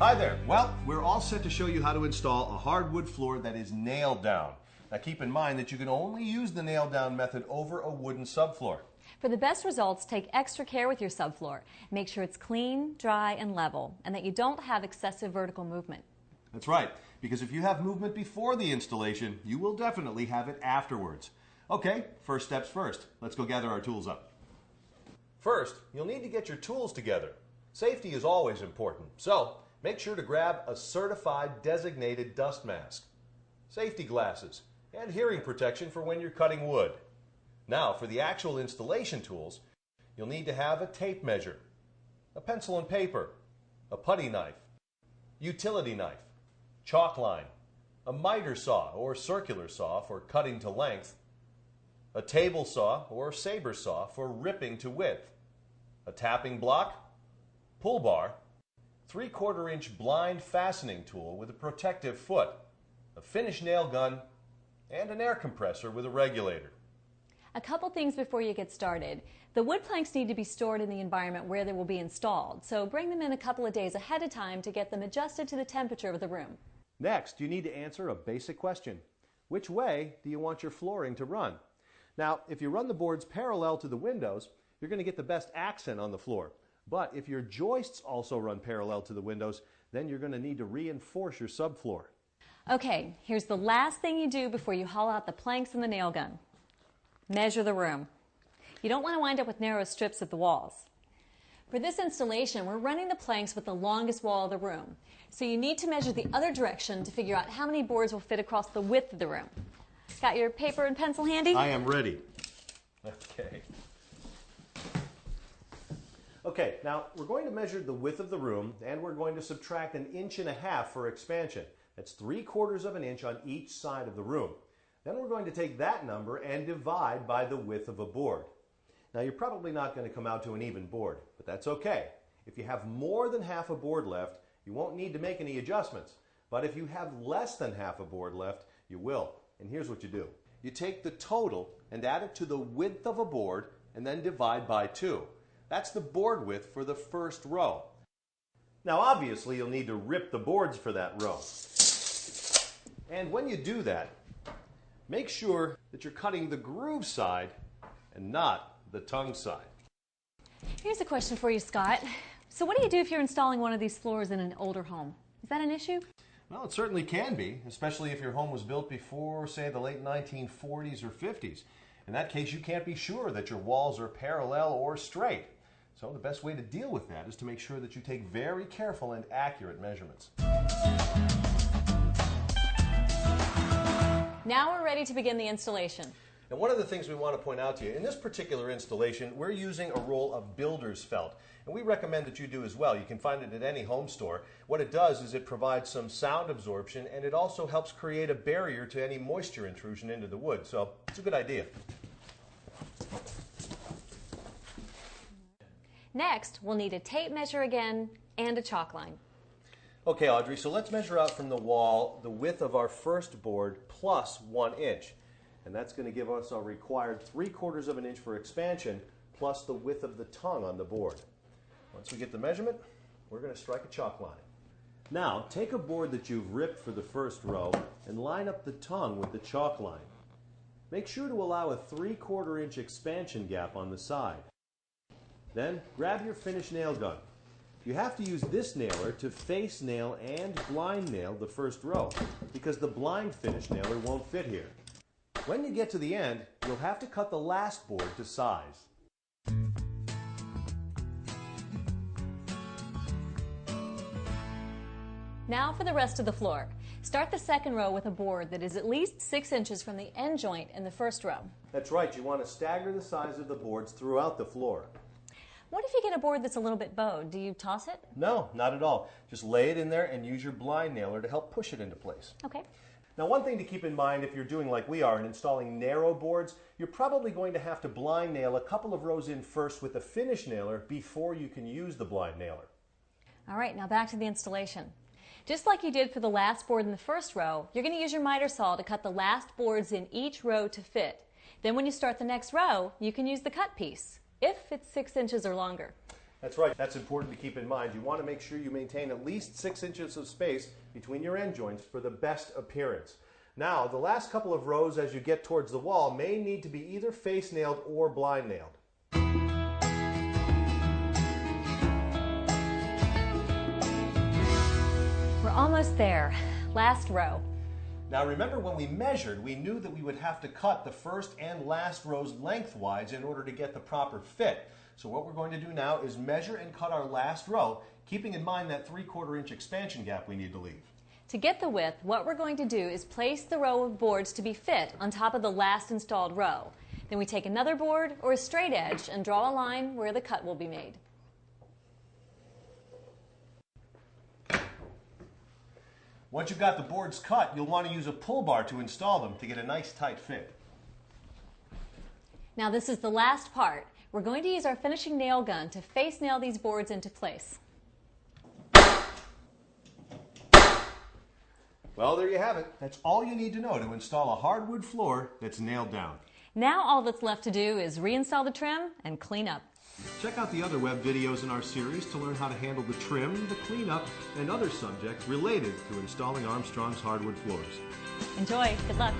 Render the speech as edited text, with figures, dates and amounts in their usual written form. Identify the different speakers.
Speaker 1: Hi there. Well, we're all set to show you how to install a hardwood floor that is nailed down. Now keep in mind that you can only use the nail down method over a wooden subfloor.
Speaker 2: For the best results, take extra care with your subfloor. Make sure it's clean, dry, and level, and that you don't have excessive vertical movement.
Speaker 1: That's right, because if you have movement before the installation, you will definitely have it afterwards. Okay, first steps first. Let's go gather our tools up. First, you'll need to get your tools together. Safety is always important, so make sure to grab a certified designated dust mask, safety glasses, and hearing protection for when you're cutting wood. Now, for the actual installation tools, you'll need to have a tape measure, a pencil and paper, a putty knife, utility knife, chalk line, a miter saw or circular saw for cutting to length, a table saw or saber saw for ripping to width, a tapping block, pull bar, 3/4 inch blind fastening tool with a protective foot, a finish nail gun, and an air compressor with a regulator.
Speaker 2: A couple things before you get started. The wood planks need to be stored in the environment where they will be installed, so bring them in a couple of days ahead of time to get them adjusted to the temperature of the room.
Speaker 1: Next, you need to answer a basic question. Which way do you want your flooring to run? Now, if you run the boards parallel to the windows, you're going to get the best accent on the floor. But if your joists also run parallel to the windows, then you're going to need to reinforce your subfloor.
Speaker 2: Okay, here's the last thing you do before you haul out the planks and the nail gun. Measure the room. You don't want to wind up with narrow strips at the walls. For this installation, we're running the planks with the longest wall of the room. So you need to measure the other direction to figure out how many boards will fit across the width of the room. Got your paper and pencil handy?
Speaker 1: I am ready. Okay, now we're going to measure the width of the room, and we're going to subtract 1.5 inches for expansion. That's 3/4 of an inch on each side of the room. Then we're going to take that number and divide by the width of a board. Now you're probably not going to come out to an even board, but that's okay. If you have more than half a board left, you won't need to make any adjustments. But if you have less than half a board left, you will. And here's what you do. You take the total and add it to the width of a board and then divide by 2. That's the board width for the first row. Now obviously you'll need to rip the boards for that row. And when you do that, make sure that you're cutting the groove side and not the tongue side.
Speaker 2: Here's a question for you, Scott. So what do you do if you're installing one of these floors in an older home? Is that an issue?
Speaker 1: Well, it certainly can be, especially if your home was built before, say, the late 1940s or 50s. In that case, you can't be sure that your walls are parallel or straight. So the best way to deal with that is to make sure that you take very careful and accurate measurements.
Speaker 2: Now we're ready to begin the installation.
Speaker 1: And one of the things we want to point out to you, in this particular installation, we're using a roll of builder's felt. And we recommend that you do as well. You can find it at any home store. What it does is it provides some sound absorption, and it also helps create a barrier to any moisture intrusion into the wood. So it's a good idea.
Speaker 2: Next, we'll need a tape measure again and a chalk line.
Speaker 1: Okay, Audrey, so let's measure out from the wall the width of our first board plus 1 inch. And that's going to give us our required 3/4 of an inch for expansion plus the width of the tongue on the board. Once we get the measurement, we're going to strike a chalk line. Now, take a board that you've ripped for the first row and line up the tongue with the chalk line. Make sure to allow a 3/4 inch expansion gap on the side. Then, grab your finish nail gun. You have to use this nailer to face nail and blind nail the first row because the blind finish nailer won't fit here. When you get to the end, you'll have to cut the last board to size.
Speaker 2: Now for the rest of the floor. Start the second row with a board that is at least 6 inches from the end joint in the first row.
Speaker 1: That's right, you want to stagger the size of the boards throughout the floor.
Speaker 2: What if you get a board that's a little bit bowed? Do you toss it?
Speaker 1: No, not at all. Just lay it in there and use your blind nailer to help push it into place.
Speaker 2: Okay.
Speaker 1: Now, one thing to keep in mind if you're doing like we are and installing narrow boards, you're probably going to have to blind nail a couple of rows in first with a finish nailer before you can use the blind nailer.
Speaker 2: All right, now back to the installation. Just like you did for the last board in the first row, you're going to use your miter saw to cut the last boards in each row to fit. Then when you start the next row, you can use the cut piece, if it's 6 inches or longer.
Speaker 1: That's right. That's important to keep in mind. You want to make sure you maintain at least 6 inches of space between your end joints for the best appearance. Now, the last couple of rows as you get towards the wall may need to be either face nailed or blind nailed.
Speaker 2: We're almost there. Last row.
Speaker 1: Now remember, when we measured, we knew that we would have to cut the first and last rows lengthwise in order to get the proper fit. So what we're going to do now is measure and cut our last row, keeping in mind that 3/4 inch expansion gap we need to leave.
Speaker 2: To get the width, what we're going to do is place the row of boards to be fit on top of the last installed row. Then we take another board or a straight edge and draw a line where the cut will be made.
Speaker 1: Once you've got the boards cut, you'll want to use a pull bar to install them to get a nice tight fit.
Speaker 2: Now this is the last part. We're going to use our finishing nail gun to face nail these boards into place.
Speaker 1: Well, there you have it. That's all you need to know to install a hardwood floor that's nailed down.
Speaker 2: Now all that's left to do is reinstall the trim and clean up.
Speaker 1: Check out the other web videos in our series to learn how to handle the trim, the cleanup, and other subjects related to installing Armstrong's hardwood floors.
Speaker 2: Enjoy. Good luck.